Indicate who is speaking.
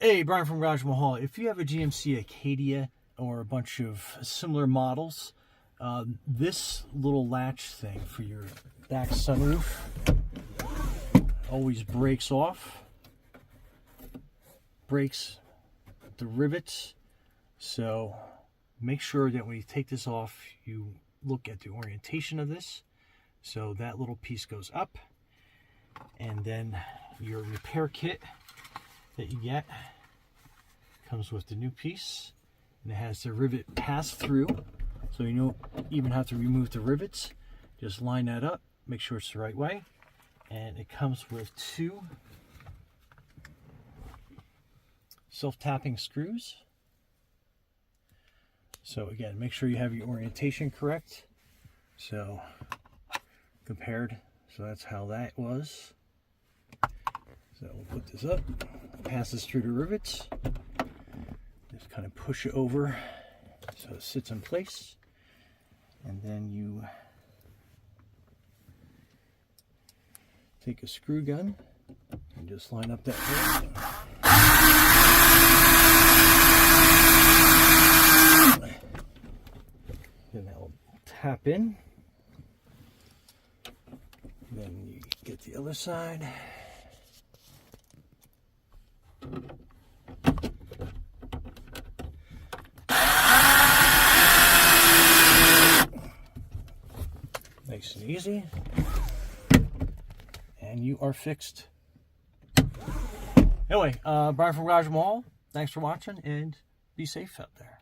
Speaker 1: Hey, Brian from Garage Mahal. If you have a GMC Acadia or a bunch of similar models, this little latch thing for your back sunroof always breaks off, breaks the rivets. So make sure that when you take this off, you look at the orientation of this. So that little piece goes up, and then your repair kit that you get comes with the new piece, and it has the rivet pass through, so you don't even have to remove the rivets. Just line that up, make sure it's the right way, and it comes with 2 self-tapping screws. So again, make sure you have your orientation correct. So compared, so that's how that was. So we'll put this up, passes through the rivets, just kind of push it over so it sits in place, and then you take a screw gun and just line up that hole. Then that will tap in. Then you get the other side. Nice and easy, and you are fixed. Anyway, Brian from Garage Mahal, thanks for watching, and be safe out there.